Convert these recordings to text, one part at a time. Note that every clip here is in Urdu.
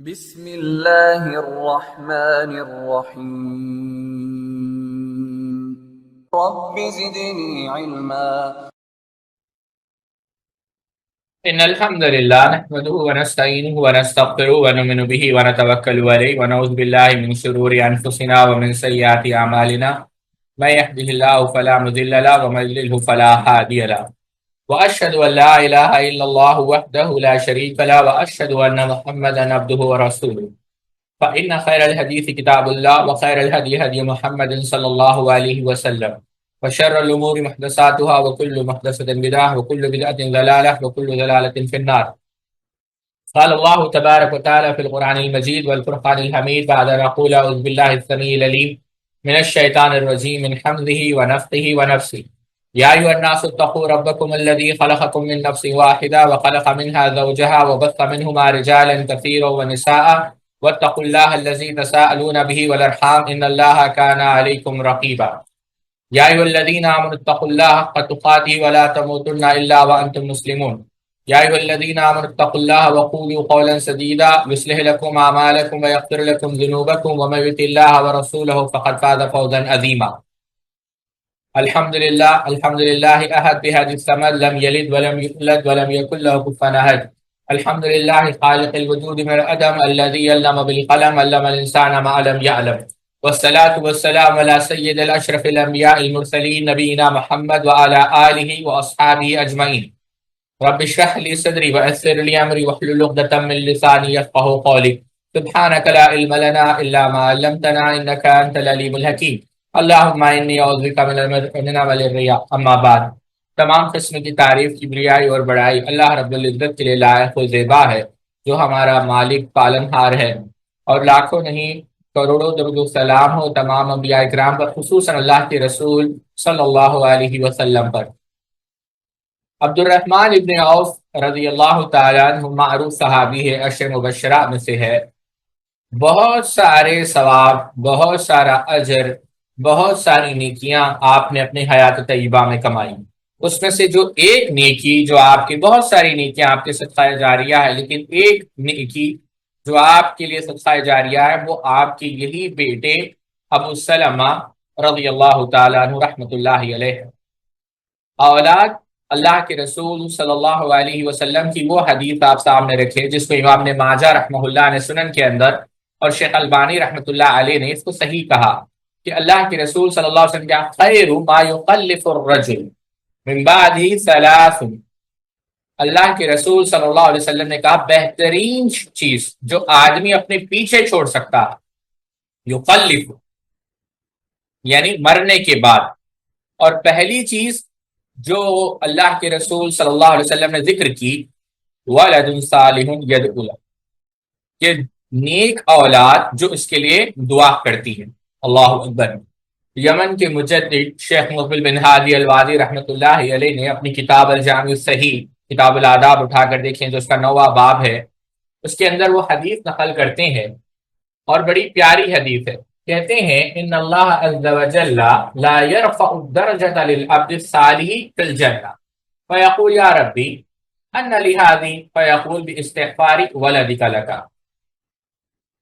بسم اللہ الرحمن الرحیم رب زدنی علما۔ إن الحمد لله نحمده ونستعينه ونستغفره ونؤمن به ونتوكل عليه ونعوذ بالله من شرور أنفسنا ومن سيئات أعمالنا من يهده الله فلا مضل له ومن يضلل فلا هادي له وأشهد أن لا إله إلا الله وحده لا شريك له وأشهد أن محمدا عبده ورسوله فإن خير الحديث كتاب الله وخير الهدي هدي محمد صلى الله عليه وسلم وشر الأمور محدثاتها وكل محدثة بدعة وكل بدعة ضلالة وكل ضلالة في النار. قال الله تبارك وتعالى في القرآن المجيد والفرقان الحميد بعد أن أقول أعوذ بالله السميع العليم من الشيطان الرجيم من حمده ونفثه ونفسه. يا أيها الناس اتقوا ربكم الذي خلقكم من نفس واحدة وخلق منها زوجها وبث منهما رجالا كثيرا ونساء واتقوا الله الذي تساءلون به والأرحام إن الله كان عليكم رقيبا. يا أيها الذين آمنوا اتقوا الله حق تقاته ولا تموتن إلا وأنتم مسلمون. يا أيها الذين آمنوا اتقوا الله وقولوا قولا سديدا يصلح لكم أعمالكم ويغفر لكم ذنوبكم ومن يطع الله ورسوله فقد فاز فوزا عظيما. الحمد لله أحد بهذه الثمر لم يلد ولم يولد ولم يكن له كفوا أحد. الحمد لله خالق الوجود من العدم الذي علم بالقلم علم الإنسان ما لم يعلم. والصلاة والسلام على سيد الأشرف الأنبياء المرسلين نبينا محمد وعلى آله وأصحابه أجمعين. رب اشرح لي صدري ويسر لي أمري واحلل عقدة من لساني يفقهوا قولي. سبحانك لا علم لنا إلا ما علمتنا إنك أنت العليم الحكيم. اللهم إني أعوذ بك من عمل الرياء. أما بعد. تمام قسم کی تعریف کبریائی اور بڑائی اللہ رب العزت کے لیے لائق و زیبا ہے، جو ہمارا مالک پالن ہار ہے، اور لاکھوں نہیں کروڑوں درود و سلام ہو تمام انبیاء کرام پر، خصوصاً اللہ کے رسول صلی اللہ علیہ وسلم پر۔ عبد الرحمن ابن عوف رضی اللہ تعالیٰ عنہ معروف صحابی ہے، عشر مبشرہ میں سے ہے۔ بہت سارے ثواب، بہت سارا اجر، بہت ساری نیکیاں آپ نے اپنی حیات طیبہ میں کمائی۔ اس میں سے جو ایک نیکی، جو آپ کی بہت ساری نیکیاں آپ کے صدقہ جاریہ ہے، لیکن ایک نیکی جو آپ کے لیے صدقہ جاریہ ہے، وہ آپ کے یہی بیٹے ابو سلمہ رضی اللہ تعالیٰ عنہ رحمۃ اللہ علیہ اولاد اللہ کے رسول صلی اللہ علیہ وسلم کی وہ حدیث آپ سامنے رکھے جس کو امام نے ماجہ رحمہ اللہ نے سنن کے اندر اور شیخ البانی رحمۃ اللہ علیہ نے اس کو صحیح کہا کہ اللہ کے رسول صلی اللہ علیہ وسلم کیا خیر ما یقلف الرجل من بعدہ ثلاث، اللہ کے رسول صلی اللہ علیہ وسلم نے کہا بہترین چیز جو آدمی اپنے پیچھے چھوڑ سکتا ہے، یقلف یعنی مرنے کے بعد، اور پہلی چیز جو اللہ کے رسول صلی اللہ علیہ وسلم نے ذکر کی ولد صالح یدعو لہ، کہ نیک اولاد جو اس کے لیے دعا کرتی ہے۔ اللہ اکبر۔ یمن کے مجدد شیخ مقبل بن ہادی الوادی رحمۃ اللہ علیہ نے اپنی کتاب الجامع الصحیح، کتاب الآداب اٹھا کر دیکھیں جو اس کا 9واں باب ہے، اس کے اندر وہ حدیث نقل کرتے ہیں اور بڑی پیاری حدیث ہے۔ کہتے ہیں ان اللہ عز وجل لا يرفع الدرجة للعبد الصالح في الجنة فيقول یا ربی ان لهذه فيقول باستغفار ولدك لك۔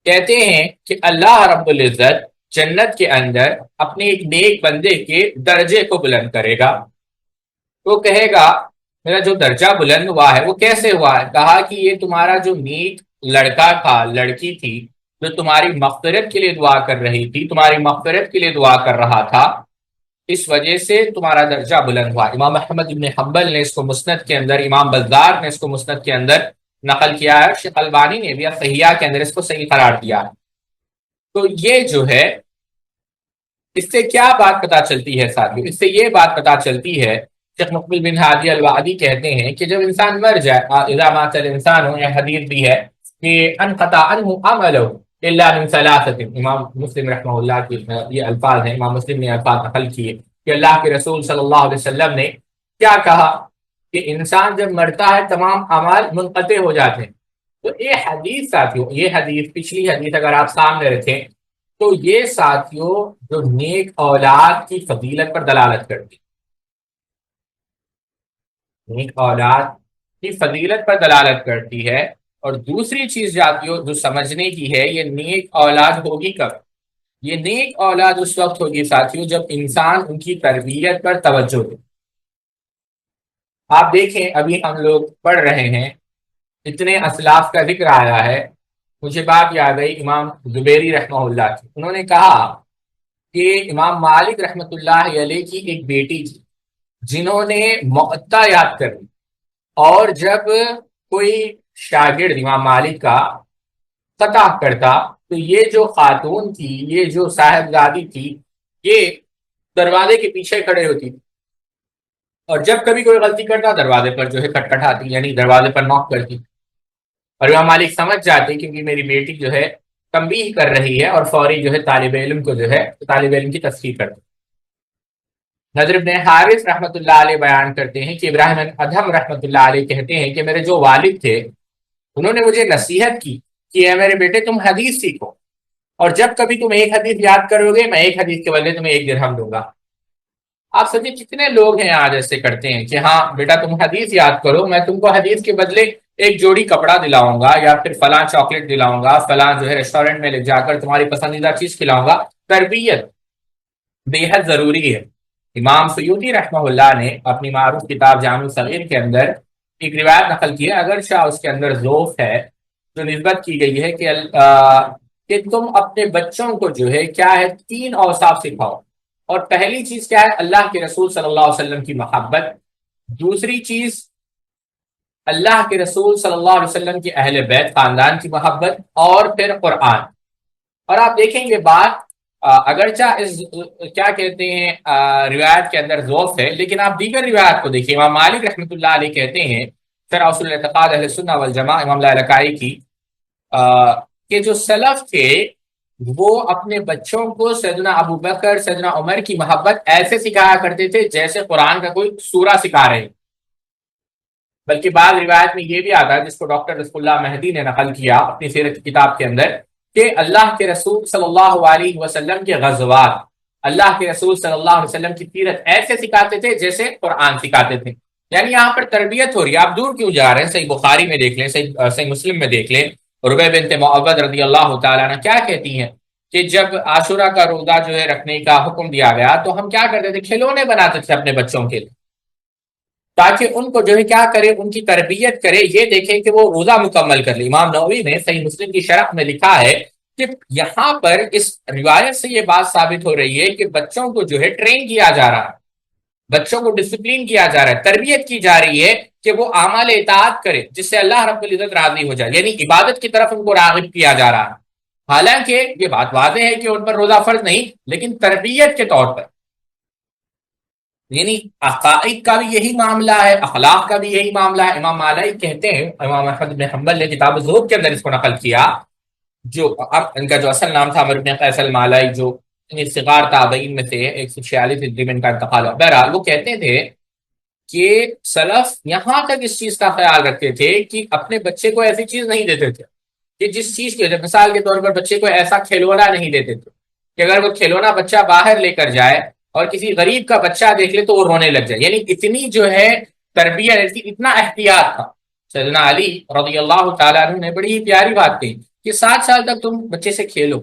کہتے ہیں کہ اللہ رب العزت جنت کے اندر اپنے ایک نیک بندے کے درجے کو بلند کرے گا۔ وہ کہے گا میرا جو درجہ بلند ہوا ہے وہ کیسے ہوا ہے؟ کہا کہ یہ تمہارا جو نیک لڑکا تھا، لڑکی تھی، جو تمہاری مغفرت کے لیے دعا کر رہی تھی، تمہاری مغفرت کے لیے دعا کر رہا تھا، اس وجہ سے تمہارا درجہ بلند ہوا۔ امام احمد بن حنبل نے اس کو مسند کے اندر، امام بزار نے اس کو مسند کے اندر نقل کیا ہے، شیخ البانی نے بھی صحیحہ کے اندر اس کو صحیح قرار دیا ہے۔ تو یہ جو ہے، اس سے کیا بات پتہ چلتی ہے ساتھیو؟ اس سے یہ بات پتہ چلتی ہے، شیخ مقبل بن ہادی الوادی کہتے ہیں کہ جب انسان مر جائے، اذا مات الانسان، یہ حدیث بھی ہے کہ انقطع عنہ عملہ الا من ثلاثۃ، امام مسلم رحمہ اللہ کی یہ الفاظ ہیں، امام مسلم نے الفاظ نقل کیے کہ اللہ کے رسول صلی اللہ علیہ وسلم نے کیا کہا کہ انسان جب مرتا ہے تمام اعمال منقطع ہو جاتے ہیں۔ تو یہ حدیث ساتھیو، یہ حدیث، پچھلی حدیث اگر آپ سامنے رکھیں تو یہ ساتھیوں جو نیک اولاد کی فضیلت پر دلالت کرتی، نیک اولاد کی فضیلت پر دلالت کرتی ہے اور دوسری چیز جو سمجھنے کی ہے، یہ نیک اولاد ہوگی کب؟ یہ نیک اولاد اس وقت ہوگی ساتھیوں جب انسان ان کی تربیت پر توجہ دے۔ آپ دیکھیں ابھی ہم لوگ پڑھ رہے ہیں، اتنے اسلاف کا ذکر آیا ہے، مجھے بات یاد آئی امام زبیری رحمہ اللہ کی۔ انہوں نے کہا کہ امام مالک رحمۃ اللہ علیہ کی ایک بیٹی تھی جنہوں نے معطا یاد کر لی، اور جب کوئی شاگرد امام مالک کا قطع کرتا تو یہ جو خاتون تھی، یہ جو صاحبزادی تھی، یہ دروازے کے پیچھے کھڑے ہوتی تھی، اور جب کبھی کوئی غلطی کرتا دروازے پر جو ہے کھٹکھٹاتی، یعنی دروازے پر نوک کرتی، اور امام مالک سمجھ جاتے کیونکہ میری بیٹی جو ہے تنبیہ کر رہی ہے، اور فوری جو ہے طالب علم کو جو ہے طالب علم کی تصحیح کرتے۔ نضر بن حارث رحمۃ اللہ علیہ بیان کرتے ہیں کہ ابراہیم ادہم رحمۃ اللہ علیہ کہتے ہیں کہ میرے جو والد تھے انہوں نے مجھے نصیحت کی کہ اے میرے بیٹے تم حدیث سیکھو، اور جب کبھی تم ایک حدیث یاد کرو گے میں ایک حدیث کے بدلے تمہیں 1 درہم دوں گا۔ آپ سمجھے کتنے لوگ ہیں آج ایسے کرتے ہیں کہ ہاں بیٹا تم حدیث یاد کرو، میں تم کو حدیث کے بدلے ایک جوڑی کپڑا دلاؤں گا، یا پھر فلاں چاکلیٹ دلاؤں گا، فلاں جو ہے ریسٹورنٹ میں لے جا کر تمہاری پسندیدہ چیز کھلاؤں گا۔ تربیت بے حد ضروری ہے۔ امام سیوطی رحمہ اللہ نے اپنی معروف کتاب جامع صغیر کے اندر ایک روایت نقل کی ہے، اگرچہ اس کے اندر ذوف ہے، جو نسبت کی گئی ہے کہ تم اپنے بچوں کو جو ہے کیا ہے 3 اوصاف سکھاؤ، اور پہلی چیز کیا ہے؟ اللہ کے رسول صلی اللہ علیہ وسلم کی محبت، دوسری چیز اللہ کے رسول صلی اللہ علیہ وسلم کی اہل بیت خاندان کی محبت، اور پھر قرآن۔ اور آپ دیکھیں یہ بات اگرچہ اس کیا کہتے ہیں روایت کے اندر ذوف ہے، لیکن آپ دیگر روایت کو دیکھیں۔ امام مالک رحمۃ اللہ علیہ کہتے ہیں شرح اصول الاعتقاد اہل سنہ والجماعہ امام لالکائی کی، کہ جو سلف تھے وہ اپنے بچوں کو سیدنا ابو بکر سیدنا عمر کی محبت ایسے سکھایا کرتے تھے جیسے قرآن کا کوئی سورہ سکھا رہے ہیں۔ بلکہ بعض روایت میں یہ بھی آتا ہے، جس کو ڈاکٹر رزق اللہ مہدی نے نقل کیا اپنی سیرت کی کتاب کے اندر، کہ اللہ کے رسول صلی اللہ علیہ وسلم کے غزوات، اللہ کے رسول صلی اللہ علیہ وسلم کی سیرت ایسے سکھاتے تھے جیسے قرآن سکھاتے تھے۔ یعنی یہاں پر تربیت ہو رہی ہے۔ آپ دور کیوں جا رہے ہیں؟ صحیح بخاری میں دیکھ لیں، صحیح مسلم میں دیکھ لیں، ربیع بنت معوذ رضی اللہ تعالیٰ عنہ کیا کہتی ہیں کہ جب عاشورہ کا روزہ جو ہے رکھنے کا حکم دیا گیا تو ہم کیا کرتے تھے؟ کھلونے بناتے تھے اپنے بچوں کے لیے، تاکہ ان کو جو ہے کیا کرے، ان کی تربیت کرے، یہ دیکھیں کہ وہ روزہ مکمل کر لے۔ امام نووی نے صحیح مسلم کی شرح میں لکھا ہے کہ یہاں پر اس روایت سے یہ بات ثابت ہو رہی ہے کہ بچوں کو جو ہے ٹرین کیا جا رہا ہے، بچوں کو ڈسپلین کیا جا رہا ہے، تربیت کی جا رہی ہے کہ وہ اعمال اطاعت کرے جس سے اللہ رب العزت راضی ہو جائے، یعنی عبادت کی طرف ان کو راغب کیا جا رہا ہے۔ حالانکہ یہ بات واضح ہے کہ ان پر روزہ فرض نہیں، لیکن تربیت کے طور پر، یعنی عقائد کا بھی یہی معاملہ ہے، اخلاق کا بھی یہی معاملہ ہے۔ امام مالک کہتے ہیں، امام احمد بن حنبل نے کتاب الزہد کے اندر اس کو نقل کیا، جو اب ان کا جو اصل نام تھا عمرو بن قیس المالائی، جو صغار تابعین میں سے 146 ہجری میں ان کا انتقال ہوا۔ بہرحال وہ کہتے تھے کہ سلف یہاں تک اس چیز کا خیال رکھتے تھے کہ اپنے بچے کو ایسی چیز نہیں دیتے تھے کہ جس چیز کی وجہ، مثال کے طور پر بچے کو ایسا کھلونا نہیں دیتے تھے کہ اگر وہ کھلونا بچہ باہر لے کر جائے اور کسی غریب کا بچہ دیکھ لے تو وہ رونے لگ جائے، یعنی اتنی جو ہے تربیت، اتنا احتیاط تھا۔ سیدنا علی رضی اللہ تعالیٰ عنہ نے بڑی ہی پیاری بات کہی کہ 7 سال تک تم بچے سے کھیلو،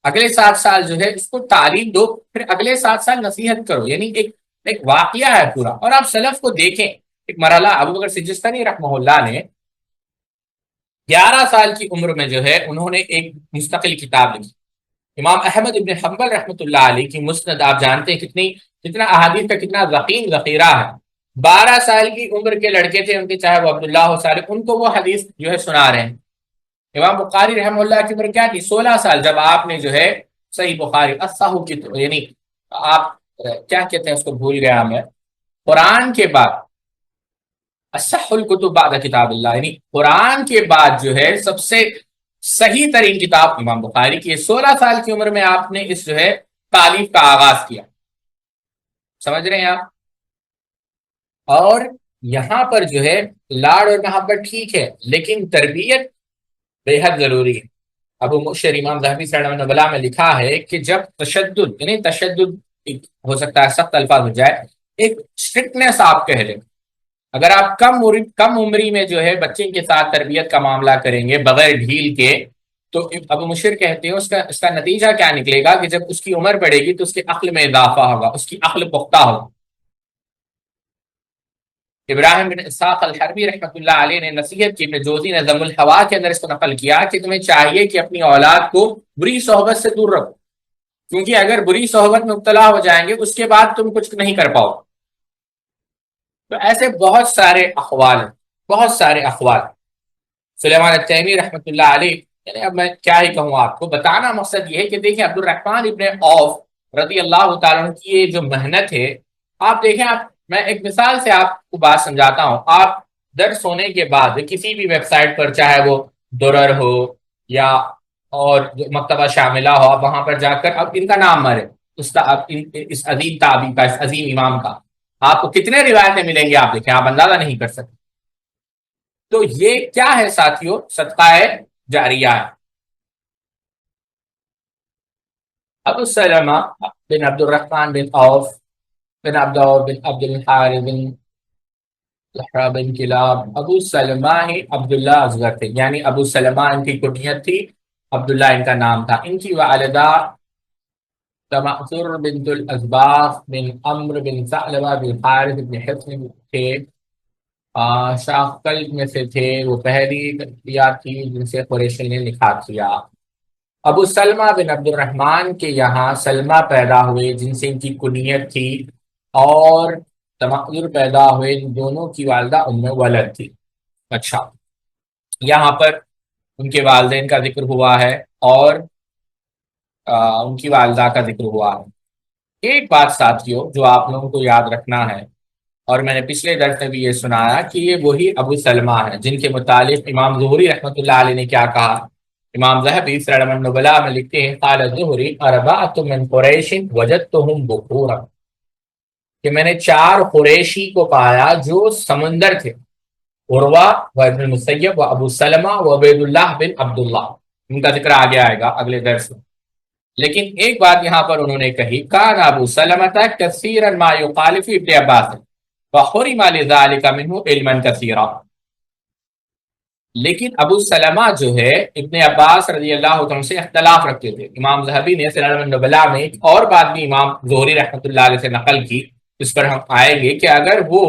اگلے 7 سال جو ہے اس کو تعلیم دو، پھر اگلے 7 سال نصیحت کرو، یعنی ایک واقعہ ہے پورا۔ اور آپ سلف کو دیکھیں، ایک مرحلہ ابو بکر سجستانی رحمہ اللہ نے 11 سال کی عمر میں جو ہے انہوں نے ایک مستقل کتاب لکھی۔ امام احمد ابن حنبل رحمۃ اللہ علیہ کی مسند آپ جانتے ہیں کتنا احادیث کا کتنا ذخیر ذخیرہ ہے۔ 12 سال کی عمر کے لڑکے تھے ان کے، چاہے وہ عبداللہ ہو صالح، ان کو وہ حدیث جو ہے سنا رہے ہیں۔ امام بخاری رحمہ اللہ کی عمر کیا تھی؟ 16 سال، جب آپ نے جو ہے صحیح بخاری اصحو کی، یعنی آپ کیا کہتے ہیں اس کو بھول گیا میں، قرآن کے بعد اصح الکتب بعد کتاب اللہ، یعنی قرآن کے بعد جو ہے سب سے صحیح ترین کتاب امام بخاری کی ہے۔ 16 سال کی عمر میں آپ نے اس جو ہے تعلیف کا آغاز کیا، سمجھ رہے ہیں آپ؟ اور یہاں پر جو ہے لاڑ اور محبت ٹھیک ہے، لیکن تربیت بے حد ضروری ہے۔ ابو مؤشر امام ذہبی سیرۃ النبلاء میں لکھا ہے کہ جب تشدد، یعنی تشدد ہو سکتا ہے سخت الفاظ ہو جائے، ایک اسٹرکٹنس آپ کہہ لیں، اگر آپ کم عمری میں جو ہے بچے کے ساتھ تربیت کا معاملہ کریں گے بغیر ڈھیل کے، تو ابو مشر کہتے ہیں اس کا نتیجہ کیا نکلے گا کہ جب اس کی عمر بڑھے گی تو اس کے عقل میں اضافہ ہوگا، اس کی عقل پختہ ہوگا۔ ابراہیم بن اسحاق الحربی رحمۃ اللہ علیہ نے نصیحت کی، ابن جوزی نے ذم الحوا کے اندر اس کو نقل کیا کہ تمہیں چاہیے کہ اپنی اولاد کو بری صحبت سے دور رکھو، کیونکہ اگر بری صحبت میں مبتلا ہو جائیں گے اس کے بعد تم کچھ نہیں کر پاؤ۔ تو ایسے بہت سارے اقوال ہیں، بہت سارے اقوال۔ سلیمان التیمی رحمۃ اللہ علیہ، یعنی اب میں کیا ہی کہوں آپ کو، بتانا مقصد یہ ہے کہ دیکھیں عبد الرحمن ابن عوف رضی اللہ تعالیٰ عنہ کی یہ جو محنت ہے، آپ دیکھیں، میں ایک مثال سے آپ کو بات سمجھاتا ہوں۔ آپ درس ہونے کے بعد کسی بھی ویب سائٹ پر، چاہے وہ درر ہو یا اور جو مکتبہ شاملہ ہو، آپ وہاں پر جا کر اب ان کا نام مرے، اس عظیم تابعی کا، اس عظیم امام کا، آپ کو کتنے روایتیں ملیں گی آپ دیکھیں، آپ اندازہ نہیں کر سکتے۔ تو یہ کیا ہے ساتھیوں؟ صدقہ جاریہ ہے۔ ابو سلمہ بن عبد الرحمن بن عوف بن عبد الحارث بن لحرا بن کلاب، ابو سلمہ ہی عبداللہ اصغر تھے، یعنی ابو سلمہ ان کی کنیت تھی، عبداللہ ان کا نام تھا۔ ان کی والدہ تماثر بنت الاسباغ بن عمرو بن ثعلبہ بن حارث بن حصن تھے، شاخ قلب میں سے تھے، وہ پہلی یا تھی جن سے قریشی نے نکاح کیا۔ ابو سلمہ بن عبد الرحمن کے یہاں سلمہ پیدا ہوئے جن سے ان کی کنیت تھی، اور تماثر پیدا ہوئے، دونوں کی والدہ ام ولد تھی۔ اچھا، یہاں پر ان کے والدین کا ذکر ہوا ہے اور ان کی والدہ کا ذکر ہوا ہے۔ ایک بات ساتھیوں جو آپ لوگوں کو یاد رکھنا ہے، اور میں نے پچھلے درس میں بھی یہ سنایا، کہ یہ وہی ابو سلمہ ہیں جن کے متعلق امام ظہری رحمۃ اللہ علیہ نے کیا کہا۔ امام ذہبی سیر اعلام النبلاء میں لکھتے ہیں، قال الظہری اربعۃ من قریش وجدتهم بخورا، کہ میں نے 4 قریشی کو پایا جو سمندر تھے، عروہ و ابن المسیب و ابو سلمہ و عبید اللہ بن عبداللہ، ان کا ذکر آگے آئے گا اگلے درس میں۔ لیکن ایک بات یہاں پر انہوں نے کہی، کان ابو سلمہ کثیرا ما یخالف ابن عباس وحرم لذلك منه علما کثیرا، لیکن ابو سلمہ جو ہے ابن عباس رضی اللہ عنہ سے اختلاف رکھتے تھے۔ امام ذہبی نے سیر اعلام النبلاء میں ایک اور بات بھی امام ظہری رحمۃ اللہ علیہ سے نقل کی، اس پر ہم آئیں گے، کہ اگر وہ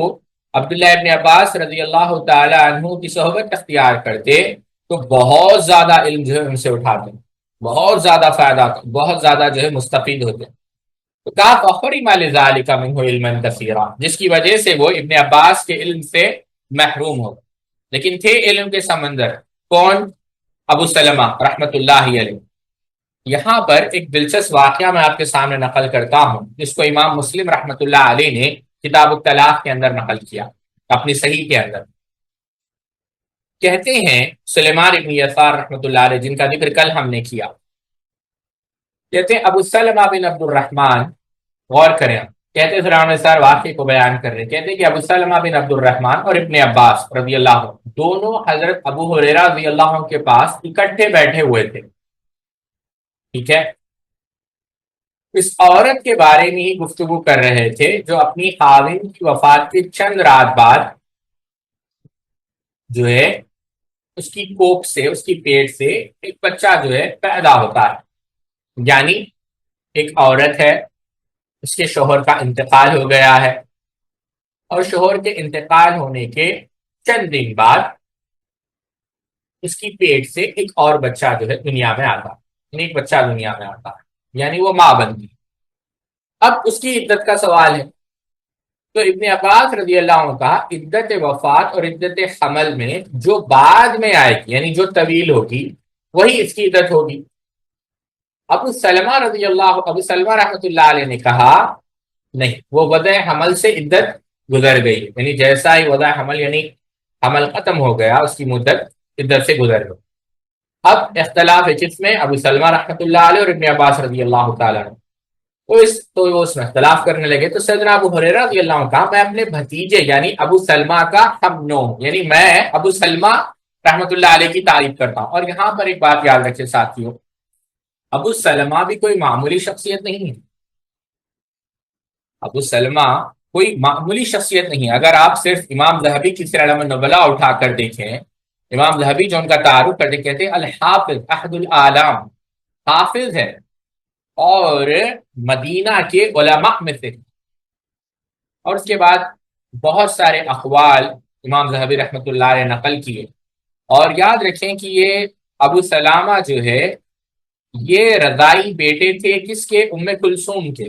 عبداللہ ابن عباس رضی اللہ تعالی عنہ کی صحبت اختیار کرتے تو بہت زیادہ علم جو ہے ان سے اٹھاتے، بہت زیادہ فائدہ، بہت زیادہ جو ہے مستفید ہوتے۔ تو کہا فَحُرِمَ لِذَلِكَ مِنْهُ عِلْمًا كَثِيرًا، جس کی وجہ سے وہ ابن عباس کے علم سے محروم ہو، لیکن تھے علم کے سمندر۔ کون؟ ابو سلمہ رحمت اللہ علیہ۔ یہاں پر ایک دلچسپ واقعہ میں آپ کے سامنے نقل کرتا ہوں، جس کو امام مسلم رحمت اللہ علیہ نے کتاب الطلاق کے اندر نقل کیا، اپنی صحیح کے اندر۔ کہتے ہیں سلیمان ابن یسار رحمت اللہ علیہ، جن کا ذکر کل ہم نے کیا، کہتے ہیں ابو سلمہ بن عبد الرحمن، غور کریں، کہتے ہیں سلیمان یسار واقعے کو بیان کر رہے، کہتے ہیں کہ ابو سلمہ بن عبد الرحمن اور ابن عباس رضی اللہ عنہ دونوں حضرت ابو ہریرہ رضی اللہ عنہ کے پاس اکٹھے بیٹھے ہوئے تھے، ٹھیک ہے؟ اس عورت کے بارے میں ہی گفتگو کر رہے تھے جو اپنی خاوند کی وفات کے چند رات بعد جو ہے اس کی کوکھ سے، اس کی پیٹ سے ایک بچہ جو ہے پیدا ہوتا ہے، یعنی ایک عورت ہے، اس کے شوہر کا انتقال ہو گیا ہے، اور شوہر کے انتقال ہونے کے چند دن بعد اس کی پیٹ سے ایک اور بچہ جو ہے دنیا میں آتا ہے، یعنی ایک بچہ دنیا میں آتا ہے، یعنی وہ ماں بنتی۔ اب اس کی عدت کا سوال ہے، تو ابن عباس رضی اللہ عنہ کا عدت وفات اور عدت حمل میں جو بعد میں آئے گی، یعنی جو طویل ہوگی، وہی اس کی عدت ہوگی۔ ابو سلمہ رحمۃ اللہ علیہ نے کہا نہیں، وہ وضع حمل سے عدت گزر گئی، یعنی جیسا ہی وضع حمل یعنی حمل ختم ہو گیا، اس کی مدت عدت سے گزر گئی۔ اب اختلاف ہے کس میں؟ ابو سلمہ رحمۃ اللہ علیہ اور ابن عباس رضی اللہ تعالیٰ عنہ، تو وہ اس میں اختلاف کرنے لگے۔ تو سیدنا ابو ہریرہ رضی اللہ عنہ کہا میں اپنے بھتیجے یعنی ابو سلمہ کا ہم، یعنی میں ابو سلمہ رحمۃ اللہ علیہ کی تعریف کرتا ہوں۔ اور یہاں پر ایک بات یاد رکھیں ساتھیوں، ابو سلمہ بھی کوئی معمولی شخصیت نہیں ہے۔ ابو سلمہ کوئی معمولی شخصیت نہیں ہے۔ اگر آپ صرف امام ذہبی کی سیر اعلام النبلاء اٹھا کر دیکھیں، امام ذہبی جو ان کا تعارف کرتے کہتے ہیں الحافظ احد العالم، حافظ ہے اور مدینہ کے علماء میں سے۔ اور اس کے بعد بہت سارے اقوال امام ذہبی رحمۃ اللہ علیہ نقل کیے، اور یاد رکھیں کہ یہ ابو سلامہ جو ہے یہ رضائی بیٹے تھے کس کے؟ ام کلثوم کے۔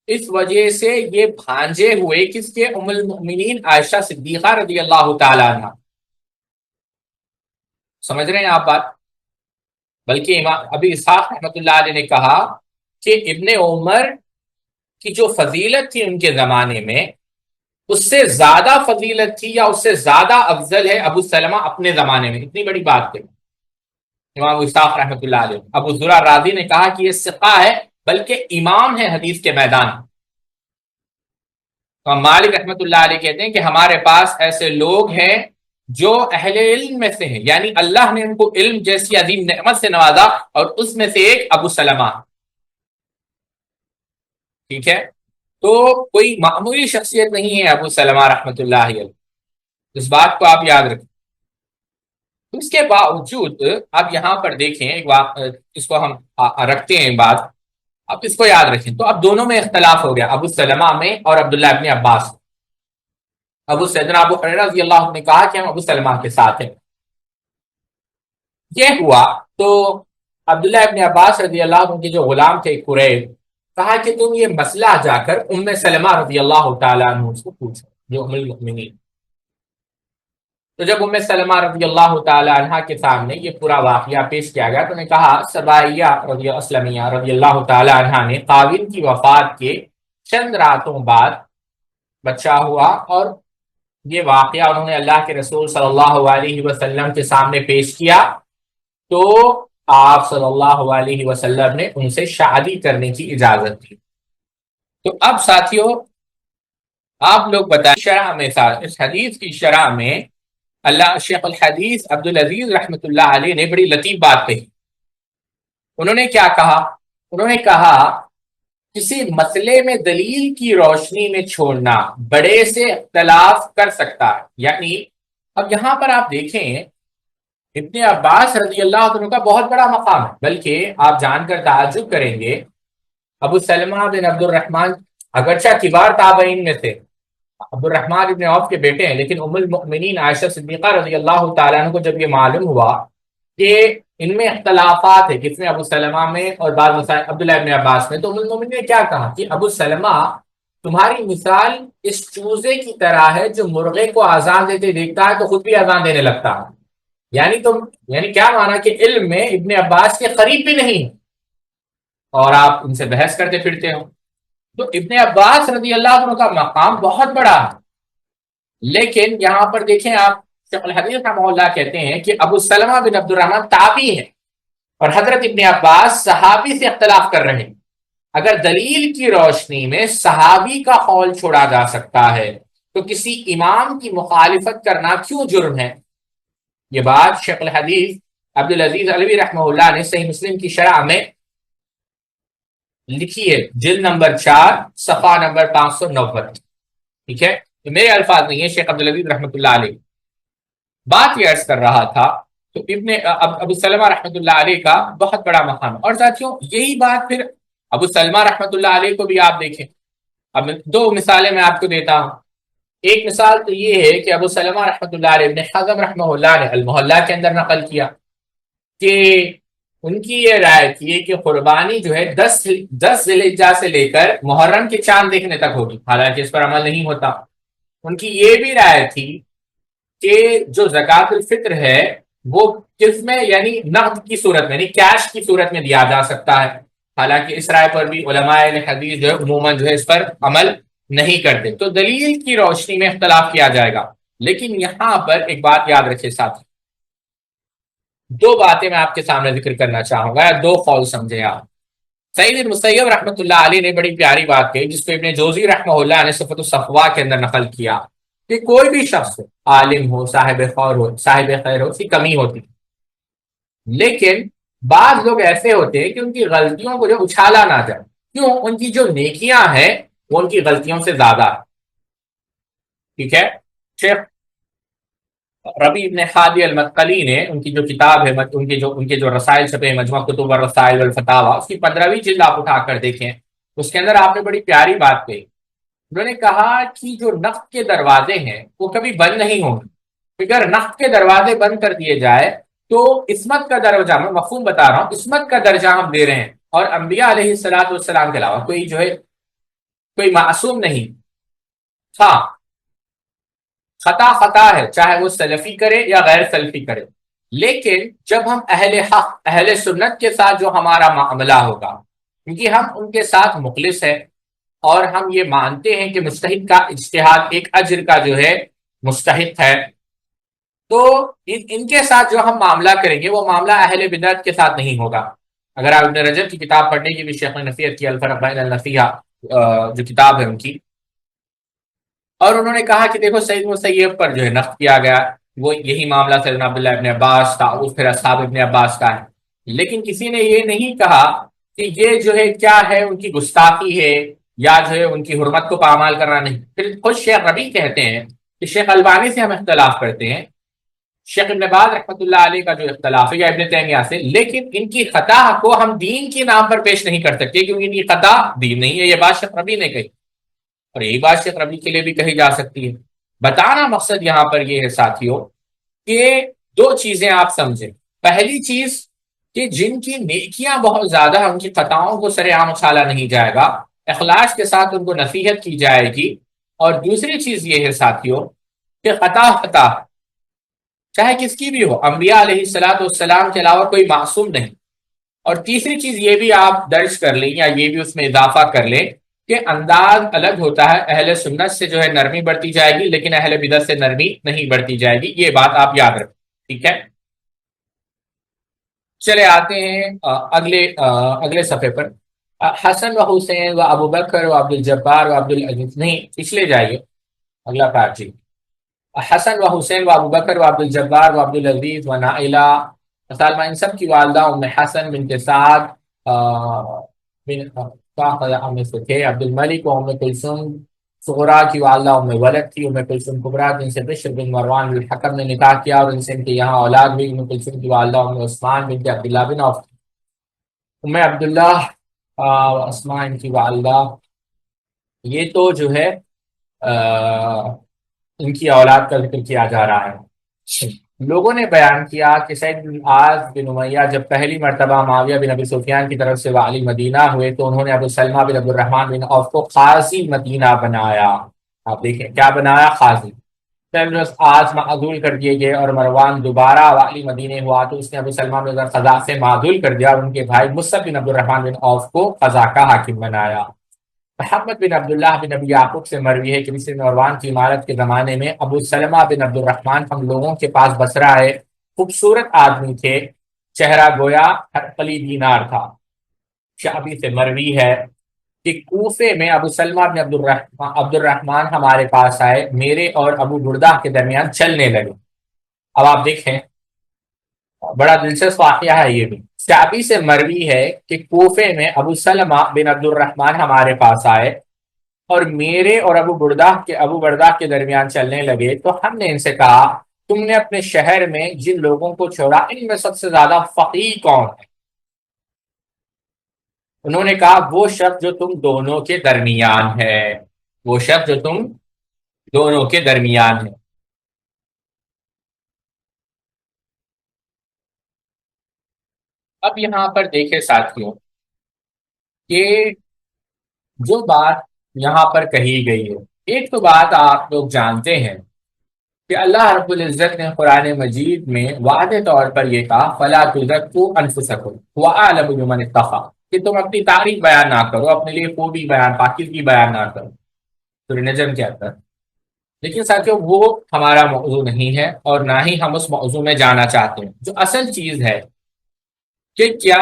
اس وجہ سے یہ بھانجے ہوئے کس کے؟ ام المؤمنین عائشہ صدیقہ رضی اللہ تعالیٰ عنہ۔ سمجھ رہے ہیں آپ بات؟ بلکہ امام ابی اسحاق رحمۃ اللہ علیہ نے کہا کہ ابن عمر کی جو فضیلت تھی ان کے زمانے میں، اس سے زیادہ فضیلت تھی یا اس سے زیادہ افضل ہے ابو سلمہ اپنے زمانے میں۔ اتنی بڑی بات تھی امام اسحاق رحمۃ اللہ علیہ۔ ابو زرع راضی نے کہا کہ یہ ثقہ ہے بلکہ امام ہے حدیث کے میدان۔ تو مالک رحمۃ اللہ علیہ کہتے ہیں کہ ہمارے پاس ایسے لوگ ہیں جو اہل علم میں سے ہیں، یعنی اللہ نے ان کو علم جیسی عظیم نعمت سے نوازا، اور اس میں سے ایک ابو سلمہ۔ ٹھیک ہے، تو کوئی معمولی شخصیت نہیں ہے ابو سلمہ رحمۃ اللہ علیہ، اس بات کو آپ یاد رکھیں۔ اس کے باوجود اب یہاں پر دیکھیں ایک بات، اس کو ہم رکھتے ہیں بات، اب اس کو یاد رکھیں۔ تو اب دونوں میں اختلاف ہو گیا، ابو سلمہ میں اور عبداللہ ابن عباس۔ ابو سیدنا ابو ہریرہ رضی اللہ عنہ نے کہا کہ ہم ابو سلمہ کے ساتھ ہیں۔ یہ ہوا تو عبداللہ ابن عباس رضی اللہ عنہ کے جو غلام تھے قریب، کہا کہ تم یہ مسئلہ جا کر ام سلمہ رضی اللہ تعالیٰ عنہ سے پوچھو جو ام المؤمنین۔ تو جب ام سلمہ رضی اللہ تعالی عنہ کے سامنے یہ پورا واقعہ پیش کیا گیا تو نے کہا سبائیہ اسلمیہ رضی اللہ تعالی عنہ نے قاوین کی وفات کے چند راتوں بعد بچہ ہوا، اور یہ واقعہ انہوں نے اللہ کے رسول صلی اللہ علیہ وسلم کے سامنے پیش کیا، تو آپ صلی اللہ علیہ وسلم نے ان سے شادی کرنے کی اجازت دی۔ تو اب ساتھیوں آپ لوگ بتائیں شرح میں اس حدیث کی شرح میں اللہ شیخ الحدیث عبدالعزیز رحمۃ اللہ علیہ نے بڑی لطیف بات کہی۔ انہوں نے کیا کہا؟ انہوں نے کہا کسی مسئلے میں دلیل کی روشنی میں چھوڑنا بڑے سے اختلاف کر سکتا ہے، یعنی اب یہاں پر آپ دیکھیں ابن عباس رضی اللہ عنہ کا بہت بڑا مقام ہے، بلکہ آپ جان کر تعجب کریں گے ابو سلمہ بن عبد الرحمن اگرچہ کبار تابعین میں سے، عبد الرحمن ابن عوف کے بیٹے ہیں، لیکن ام المؤمنین عائشہ صدیقہ رضی اللہ تعالیٰ عنہ کو جب یہ معلوم ہوا کہ ان میں اختلافات ہے، کس میں؟ ابو سلمہ میں اور بعض مسائل عبداللہ ابن عباس میں، تو ام المؤمنین نے کیا کہا کہ ابو سلمہ تمہاری مثال اس چوزے کی طرح ہے جو مرغے کو اذان دیتے دیکھتا ہے تو خود بھی اذان دینے لگتا ہے۔ یعنی کیا مانا کہ علم میں ابن عباس کے قریب بھی نہیں اور آپ ان سے بحث کرتے پھرتے ہو۔ تو ابن عباس رضی اللہ عنہ کا مقام بہت بڑا ہے، لیکن یہاں پر دیکھیں آپ شیخ الحدیث رحمہ اللہ کہتے ہیں کہ ابو سلمہ بن عبد الرحمن تابعی ہے اور حضرت ابن عباس صحابی سے اختلاف کر رہے ہیں۔ اگر دلیل کی روشنی میں صحابی کا قول چھوڑا جا سکتا ہے تو کسی امام کی مخالفت کرنا کیوں جرم ہے؟ یہ بات شیخ الحدیث عبدالعزیز علوی رحمہ اللہ نے صحیح مسلم کی شرح میں لکھی ہے، جلد نمبر 4 صفحہ نمبر 590۔ ٹھیک ہے، یہ میرے الفاظ نہیں ہے، شیخ عبدالعزیز رحمۃ اللہ علیہ بات یہ عرض کر رہا تھا۔ تو ابو سلمہ رحمۃ اللہ علیہ کا بہت بڑا مقام، اور ساتھیوں یہی بات پھر ابو سلمہ رحمۃ اللہ علیہ کو بھی آپ دیکھیں۔ اب دو مثالیں میں آپ کو دیتا ہوں۔ ایک مثال تو یہ ہے کہ ابو سلمہ رحمۃ اللہ علیہ ابن حزم رحمہ اللہ نے المحلہ کے اندر نقل کیا کہ ان کی یہ رائے تھی کہ قربانی جو ہے 10 ذی الحجہ سے لے کر محرم کے چاند دیکھنے تک ہوگی، حالانکہ اس پر عمل نہیں ہوتا۔ ان کی یہ بھی رائے تھی کہ جو زکوٰۃ الفطر ہے وہ کس میں، یعنی نقد کی صورت میں، یعنی کیش کی صورت میں دیا جا سکتا ہے، حالانکہ اس رائے پر بھی علماء حدیث جو ہے عموماً جو ہے اس پر عمل نہیں کرتے۔ تو دلیل کی روشنی میں اختلاف کیا جائے گا، لیکن یہاں پر ایک بات یاد رکھے ساتھ، دو باتیں میں آپ کے سامنے ذکر کرنا چاہوں گا، یا دو قول سمجھیں آپ۔ سعید بن مسیب رحمۃ اللہ علیہ نے بڑی پیاری بات کہی جس کو ابن جوزی رحمہ اللہ نے صفۃ الصفوہ کے اندر نقل کیا کہ کوئی بھی شخص عالم ہو، صاحب خیر ہو، اس کی کمی ہوتی، لیکن بعض لوگ ایسے ہوتے ہیں کہ ان کی غلطیوں کو جو اچھالا نہ جائے، کیوں؟ ان کی جو نیکیاں ہیں وہ ان کی غلطیوں سے زیادہ ہے۔ ٹھیک ہے. شیخ ربیع ابن ہادی المدخلی نے ان کی جو کتاب ہے، ان کے جو رسائل چھپے ہیں، مجموعہ کتب الرسائل والفتاوی، اس کی 15ویں جلد آپ اٹھا کر دیکھیں. اس کے اندر آپ نے بڑی پیاری بات کہی. انہوں نے کہا کہ جو نفس کے دروازے ہیں وہ کبھی بند نہیں ہوں گے. اگر نفس کے دروازے بند کر دیے جائے تو عصمت کا درجہ، میں مفہوم بتا رہا ہوں، عصمت کا درجہ ہم دے رہے ہیں. اور انبیاء علیہ الصلوۃ والسلام کے علاوہ کوئی جو ہے کوئی معصوم نہیں. ہاں، خطا خطا ہے، چاہے وہ سلفی کرے یا غیر سلفی کرے. لیکن جب ہم اہل حق، اہل سنت کے ساتھ جو ہمارا معاملہ ہوگا، کیونکہ ہم ان کے ساتھ مخلص ہیں اور ہم یہ مانتے ہیں کہ مجتہد کا اجتہاد ایک اجر کا جو ہے مستحق ہے، تو ان کے ساتھ جو ہم معاملہ کریں گے وہ معاملہ اہل بدعت کے ساتھ نہیں ہوگا. اگر آپ ابن رجب کی کتاب پڑھنے کی بھی، شیخ نے نصیحت کی الفرق بین النصیحہ جو کتاب ہے ان کی، اور انہوں نے کہا کہ دیکھو سعید مسیب پر جو ہے نقد کیا گیا، وہ یہی معاملہ سیدنا عبداللہ ابن عباس کا، اس پھر اصحاب ابن عباس کا ہے. لیکن کسی نے یہ نہیں کہا کہ یہ جو ہے کیا ہے، ان کی گستاخی ہے یا جو ہے ان کی حرمت کو پامال کرنا نہیں. پھر خود شیخ ربیع کہتے ہیں کہ شیخ البانی سے ہم اختلاف کرتے ہیں، شیخ ابن باز رحمۃ اللہ علیہ کا جو اختلاف ہے یا ابن تیمیہ سے، لیکن ان کی خطا کو ہم دین کے نام پر پیش نہیں کر سکتے کیونکہ ان کی خطا دین نہیں ہے. یہ بات شیخ ربیع نے کہی، اور یہی بات شیخ ربیع کے لیے بھی کہی جا سکتی ہے. بتانا مقصد یہاں پر یہ ہے ساتھیوں کہ دو چیزیں آپ سمجھیں. پہلی چیز کہ جن کی نیکیاں بہت زیادہ ہیں ان کی خطاؤں کو سر عام اچھالا نہیں جائے گا، اخلاص کے ساتھ ان کو نصیحت کی جائے گی. اور دوسری چیز یہ ہے ساتھیوں کہ خطا خطا چاہے کس کی بھی ہو، انبیاء علیہ الصلوۃ والسلام کے علاوہ کوئی معصوم نہیں. اور تیسری چیز یہ بھی آپ درج کر لیں یا یہ بھی اس میں اضافہ کر لیں کہ انداز الگ ہوتا ہے. اہل سنت سے جو ہے نرمی بڑھتی جائے گی لیکن اہل بدعت سے نرمی نہیں بڑھتی جائے گی. یہ بات آپ یاد رکھیں، ٹھیک ہے. چلے آتے ہیں اگلے صفحے پر. حسن و حسین و ابو بکر و عبد الجبار و عبد العزیز، نہیں پچھلے جائیے، اگلا پارٹ جی. حسن و حسین و ابو بکر و عبد الجبار و عبد العزیز و نائلہ، سالمہ، ان سب کی والدہ ام حسن بنت سعد بن میں سے تھے. عبد الملک و ام کلثوم صغرا کی والدہ ام ولد تھی. ام کلثوم کبریٰ جن سے بشر بن مروان بن الحکم نے نکاح کیا اور ان سے ان کے یہاں اولاد ہوئی. ام کلثوم کی والدہ ام عثمان بنت عبداللہ بن عوف. ام عبداللہ عثمان ان کی والدہ، یہ تو جو ہے ان کی اولاد کا ذکر کیا جا رہا ہے. لوگوں نے بیان کیا کہ سید بن عاص بن امیہ جب پہلی مرتبہ معاویہ بن ابی سفیان کی طرف سے والی مدینہ ہوئے تو انہوں نے ابو سلمہ بن عبد الرحمن بن عوف کو قاضی مدینہ بنایا. آپ دیکھیں کیا بنایا، قاضی. آج معزول کر دیے گئے اور مروان دوبارہ والی مدینے ہوا تو اس نے ابو سلمہ بن قضاء سے معزول کر دیا اور ان کے بھائی مصعب بن عبد الرحمن بن عوف کو قضاء کا حاکم بنایا. محمد بن عبداللہ بن ابی یعقوب سے مروی ہے کہ مصر مروان کی عمارت کے زمانے میں ابو سلمہ بن عبد الرحمن ہم لوگوں کے پاس بسرا ہے. خوبصورت آدمی تھے، چہرہ گویا ہرقلی دینار تھا. شعبی سے مروی ہے کہ کوفے میں ابو سلمہ بن عبد الرحمن ہمارے پاس آئے، میرے اور ابو بردہ کے درمیان چلنے لگے. اب آپ دیکھیں بڑا دلچسپ واقعہ ہے یہ بھی. شعبی سے مروی ہے کہ کوفے میں ابو سلمہ بن عبد الرحمن ہمارے پاس آئے اور میرے اور ابو بردہ کے درمیان چلنے لگے تو ہم نے ان سے کہا تم نے اپنے شہر میں جن لوگوں کو چھوڑا ان میں سب سے زیادہ فقیہ کون ہے؟ انہوں نے کہا وہ شخص جو تم دونوں کے درمیان ہے، وہ شخص جو تم دونوں کے درمیان ہے. اب یہاں پر دیکھیں ساتھیوں کہ جو بات یہاں پر کہی گئی ہے، ایک تو بات آپ لوگ جانتے ہیں کہ اللہ رب العزت نے قرآن مجید میں واضح طور پر یہ کہا فَلَا تُزَكُّوا أَنفُسَكُمْ وَأَعْلَمُ بِمَنِ اتَّقَىٰ، کہ تم اپنی تعریف بیان نہ کرو، اپنے لیے خوبی بیان، پاکیزگی بیان نہ کرو. سورہ نجم کے اندر. لیکن ساتھیوں وہ ہمارا موضوع نہیں ہے اور نہ ہی ہم اس موضوع میں جانا چاہتے ہیں. جو اصل چیز ہے کہ کیا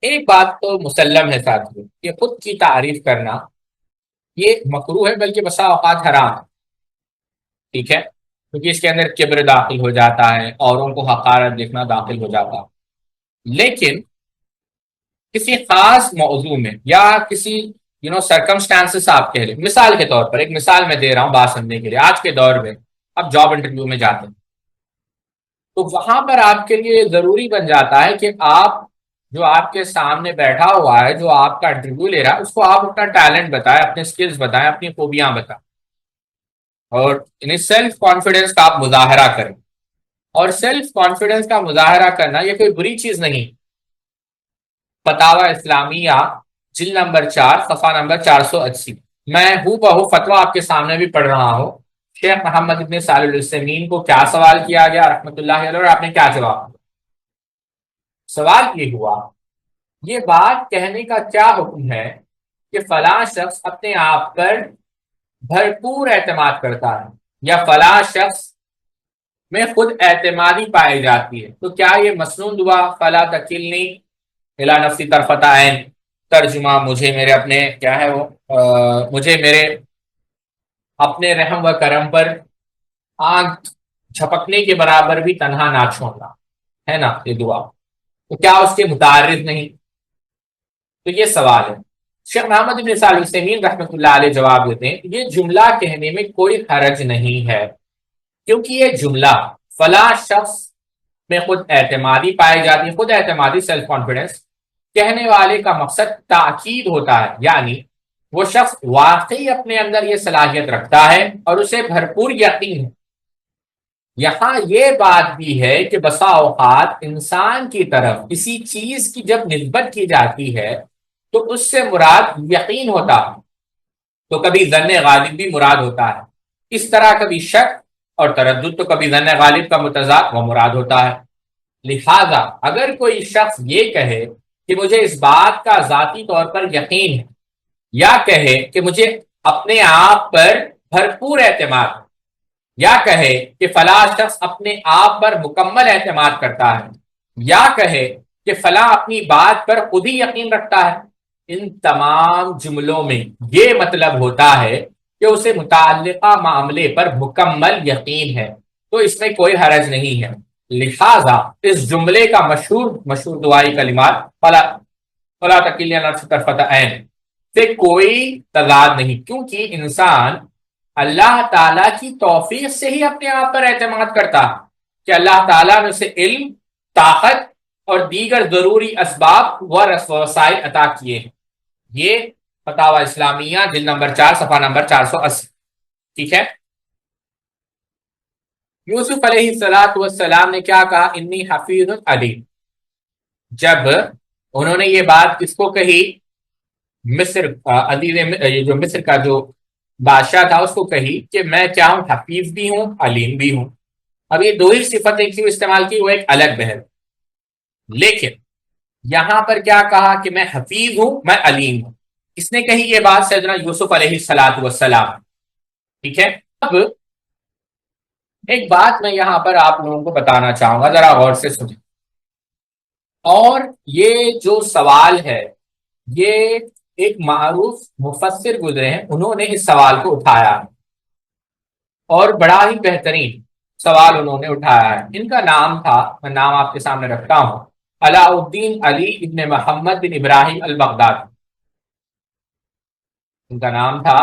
ایک بات تو مسلم ہے ساتھیوں کہ خود کی تعریف کرنا یہ مکروہ ہے بلکہ بسا اوقات حرام ہے، ٹھیک ہے، کیونکہ اس کے اندر کبر داخل ہو جاتا ہے، اوروں کو حقارت دیکھنا داخل ہو جاتا ہے. لیکن کسی خاص موضوع میں یا کسی سرکمسٹانسز آپ کہہ لیں. مثال کے طور پر ایک مثال میں دے رہا ہوں بات سمجھنے کے لیے. آج کے دور میں آپ جاب انٹرویو میں جاتے ہیں تو وہاں پر آپ کے لیے ضروری بن جاتا ہے کہ آپ جو آپ کے سامنے بیٹھا ہوا ہے جو آپ کا انٹرویو لے رہا ہے اس کو آپ اپنا ٹیلنٹ بتائیں, اپنے سکلز بتائیں, اپنی خوبیاں بتائیں اور سیلف کانفیڈنس کا آپ مظاہرہ کریں. اور سیلف کانفیڈنس کا مظاہرہ کرنا یہ کوئی بری چیز نہیں. فتاوی اسلامیہ جلد نمبر 4 صفحہ نمبر 480 میں ہوں بہو فتویٰ آپ کے سامنے بھی پڑھ رہا ہوں. شیخ محمد ابن صالح العثیمین کو کیا سوال کیا گیا رحمۃ اللہ علیہ اور آپ نے کیا جواب دیا؟ سوال یہ ہوا یہ بات کہنے کا کیا حکم ہے کہ فلاں شخص اپنے آپ پر بھرپور اعتماد کرتا ہے یا فلاں شخص میں خود اعتمادی پائی جاتی ہے تو کیا یہ مسنون دعا فلا تکلنی الی نفسی طرفۃ عین, ترجمہ مجھے میرے اپنے کیا ہے وہ مجھے میرے اپنے رحم و کرم پر آنکھ جھپکنے کے برابر بھی تنہا نہ چھوڑنا ہے نا یہ دعا, تو کیا اس کے متعارض نہیں؟ تو یہ سوال ہے. شیخ محمد بن صالح العثیمین رحمۃ اللہ علیہ جواب دیتے ہیں یہ جملہ کہنے میں کوئی حرج نہیں ہے کیونکہ یہ جملہ فلاں شخص میں خود اعتمادی پائی جاتی ہے, خود اعتمادی سیلف کانفیڈنس کہنے والے کا مقصد تاکید ہوتا ہے, یعنی وہ شخص واقعی اپنے اندر یہ صلاحیت رکھتا ہے اور اسے بھرپور یقین ہے. یہاں یہ بات بھی ہے کہ بسا اوقات انسان کی طرف کسی چیز کی جب نسبت کی جاتی ہے تو اس سے مراد یقین ہوتا ہے, تو کبھی ظن غالب بھی مراد ہوتا ہے. اس طرح کبھی شک اور تردد تو کبھی ظن غالب کا متضاد وہ مراد ہوتا ہے. لہذا اگر کوئی شخص یہ کہے کہ مجھے اس بات کا ذاتی طور پر یقین ہے یا کہے کہ مجھے اپنے آپ پر بھرپور اعتماد ہے یا کہے کہ فلاں شخص اپنے آپ پر مکمل اعتماد کرتا ہے یا کہے کہ فلاں اپنی بات پر خود ہی یقین رکھتا ہے, ان تمام جملوں میں یہ مطلب ہوتا ہے کہ اسے متعلقہ معاملے پر مکمل یقین ہے, تو اس میں کوئی حرج نہیں ہے. لہذا اس جملے کا مشہور دعائی کلمات فلا تکلنی الی نفسی طرفۃ عین سے کوئی تضاد نہیں, کیونکہ انسان اللہ تعالیٰ کی توفیق سے ہی اپنے آپ پر اعتماد کرتا کہ اللہ تعالیٰ نے اسے علم, طاقت اور دیگر ضروری اسباب و وسائل عطا کیے ہیں. یہ فتاوی اسلامیہ جلد نمبر 4 صفحہ نمبر 480. ٹھیک ہے. یوسف علیہ السلام نے کیا کہا انی حفیظ علیم, جب انہوں نے یہ بات کس کو کہی مصر عزیز جو مصر کا جو بادشاہ تھا اس کو کہی کہ میں کیا ہوں حفیظ بھی ہوں علیم بھی ہوں. اب یہ دو ہی صفتیں کیوں استعمال کی وہ ایک الگ بحث, لیکن یہاں پر کیا کہا کہ میں حفیظ ہوں میں علیم ہوں. اس نے کہی یہ بات سیدنا یوسف علیہ السلام. ٹھیک ہے. اب ایک بات میں یہاں پر آپ لوگوں کو بتانا چاہوں گا, ذرا غور سے سنیں. اور یہ جو سوال ہے یہ ایک معروف مفسر گزرے ہیں انہوں نے اس سوال کو اٹھایا اور بڑا ہی بہترین سوال انہوں نے اٹھایا ہے. ان کا نام تھا, میں نام آپ کے سامنے رکھتا ہوں, علاء الدین علی ابن محمد بن ابراہیم البغدادی. ان کا نام تھا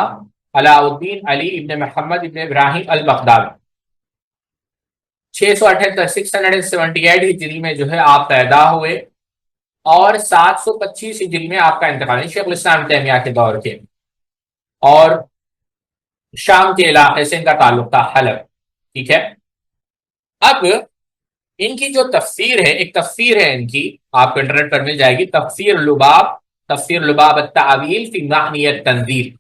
علاء الدین علی ابن محمد ابن ابراہیم البغدادی. 678 ہجری میں جو ہے آپ پیدا ہوئے اور 725 ہجری میں آپ کا انتقال, شیخ الاسلام تیمیہ کے دور کے, اور شام کے علاقے سے ان کا تعلق تھا حلب. ٹھیک ہے. اب ان کی جو تفسیر ہے, ایک تفسیر ہے ان کی, آپ کو انٹرنیٹ پر مل جائے گی, تفسیر لباب التعویل فی معنی التنزیل,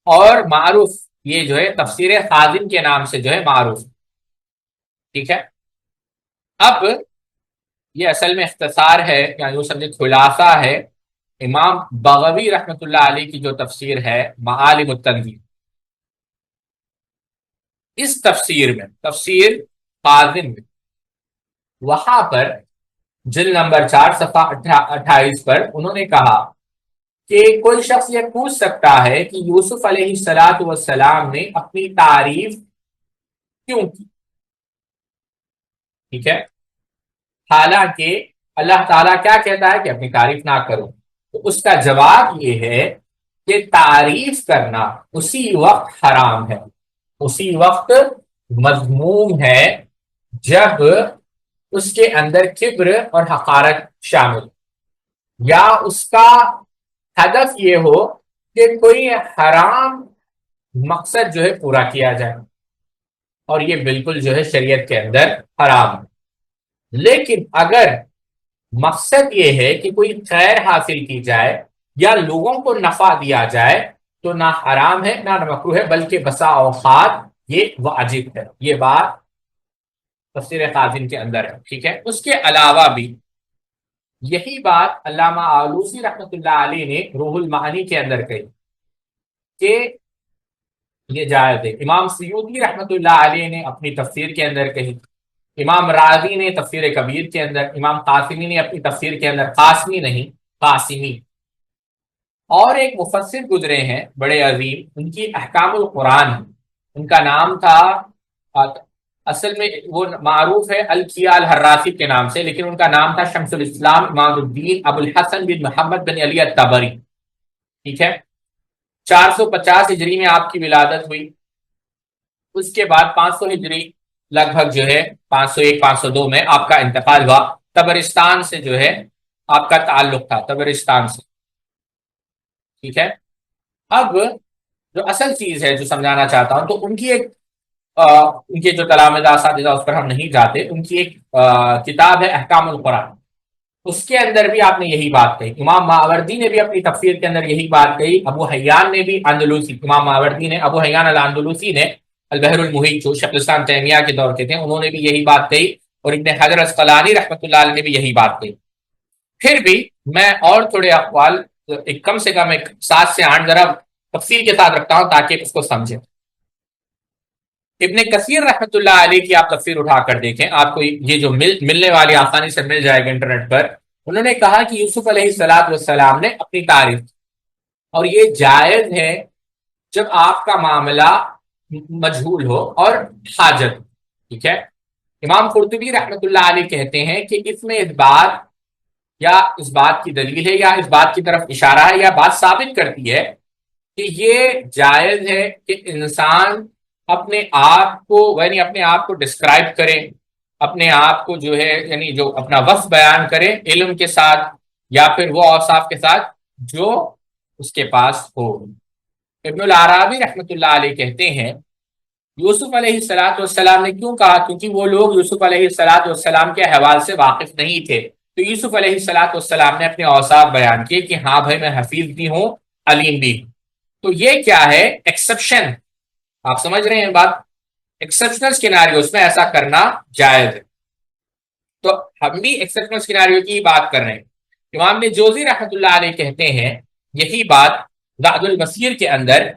اور معروف یہ جو ہے تفسیر خازن کے نام سے جو ہے معروف. ٹھیک ہے. اب یہ اصل میں اختصار ہے یا یوں سمجھے خلاصہ ہے امام بغوی رحمۃ اللہ علیہ کی جو تفسیر ہے معالم التنزیل. اس تفسیر میں تفسیر خازن میں وہاں پر جلد نمبر 4 صفحہ 28 پر انہوں نے کہا کہ کوئی شخص یہ پوچھ سکتا ہے کہ یوسف علیہ السلام نے اپنی تعریف کیوں کی. ٹھیک ہے. حالانکہ اللہ تعالیٰ کیا کہتا ہے کہ اپنی تعریف نہ کرو, تو اس کا جواب یہ ہے کہ تعریف کرنا اسی وقت حرام ہے، اسی وقت مذموم ہے جب اس کے اندر کبر اور حقارت شامل، یا اس کا ہدف یہ ہو کہ کوئی حرام مقصد جو ہے پورا کیا جائے، اور یہ بالکل جو ہے شریعت کے اندر حرام ہے۔ لیکن اگر مقصد یہ ہے کہ کوئی خیر حاصل کی جائے یا لوگوں کو نفع دیا جائے تو نہ حرام ہے نہ مکروہ ہے، بلکہ بسا اوقات یہ واجب ہے۔ یہ بات تفسیر قاسم کے اندر ہے، ٹھیک ہے۔ اس کے علاوہ بھی یہی بات علامہ آلوسی رحمۃ اللہ علیہ نے روح المعانی کے اندر کہی کہ یہ جائز ہے۔ امام سیوطی رحمۃ اللہ علیہ نے اپنی تفسیر کے اندر کہی، امام راضی نے تفسیر کبیر کے اندر، امام قاسمی نے اپنی تفسیر کے اندر، قاسمی نہیں قاسمی، اور ایک مفسر گزرے ہیں بڑے عظیم، ان کی احکام القرآن، ان کا نام تھا، اصل میں وہ معروف ہے الکیا الحراسی کے نام سے، لیکن ان کا نام تھا شمس الاسلام امام الدین ابو الحسن بن محمد بن علی الطبری، ٹھیک ہے۔ 450 ہجری میں آپ کی ولادت ہوئی، اس کے بعد 500 ہجری لگ بھگ جو ہے 501 502 میں آپ کا انتقال ہوا۔ تبرستان سے جو ہے آپ کا تعلق تھا، تبرستان سے، ٹھیک ہے۔ اب جو اصل چیز ہے جو سمجھانا چاہتا ہوں، تو ان کی ایک ان کے جو تلامذہ اساتذہ، اس پر ہم نہیں جاتے، ان کی ایک کتاب ہے احکام القرآن، اس کے اندر بھی آپ نے یہی بات کہی۔ امام ماوردی نے بھی اپنی تفسیر کے اندر یہی بات کہی، ابو حیان نے بھی اندلوسی، امام ماوردی نے، ابو حیان الاندلوسی نے البحر المحیط جو شیخ الاسلام تیمیہ کے دور کے تھے، انہوں نے بھی یہی بات کہی، اور ابن حجر عسقلانی رحمۃ اللہ علیہ نے بھی یہی بات کہی۔ پھر بھی میں اور تھوڑے اقوال ایک کم سے کم ایک 7 سے 8 ذرا تفصیل کے ساتھ رکھتا ہوں تاکہ اس کو سمجھیں۔ ابن کثیر رحمۃ اللہ علیہ کی آپ تفسیر اٹھا کر دیکھیں، آپ کو یہ جو ملنے والی آسانی سے مل جائے گا انٹرنیٹ پر، انہوں نے کہا کہ یوسف علیہ السلام نے اپنی تعریف، اور یہ جائز ہے جب آپ کا معاملہ مجہول ہو اور حاجت، ٹھیک ہے۔ امام قرطبی رحمۃ اللہ علیہ کہتے ہیں کہ اس میں اس بات یا اس بات کی دلیل ہے یا اس بات کی طرف اشارہ ہے یا بات ثابت کرتی ہے کہ یہ جائز ہے کہ انسان اپنے آپ کو، یعنی اپنے آپ کو ڈسکرائب کرے، اپنے آپ کو جو ہے یعنی جو اپنا وصف بیان کرے علم کے ساتھ یا پھر وہ اوصاف کے ساتھ جو اس کے پاس ہو۔ ابن العرابی رحمۃ اللہ علیہ کہتے ہیں یوسف علیہ السلام نے کیوں کہا؟ کیونکہ وہ لوگ یوسف علیہ السلام کے احوال سے واقف نہیں تھے، تو یوسف علیہ السلام نے اپنے اوصاف بیان کیے کہ ہاں بھائی میں حفیظ بھی ہوں، علیم بھی ہوں۔ تو یہ کیا ہے؟ ایکسیپشن، آپ سمجھ رہے ہیں بات؟ ایکسیپشنل سیناریوز میں ایسا کرنا جائز ہے، تو ہم بھی ایکسیپشنل سیناریو کی بات کر رہے ہیں۔ امام نے جوزی رحمۃ اللہ علیہ کہتے ہیں یہی بات زاد المسیر کے اندر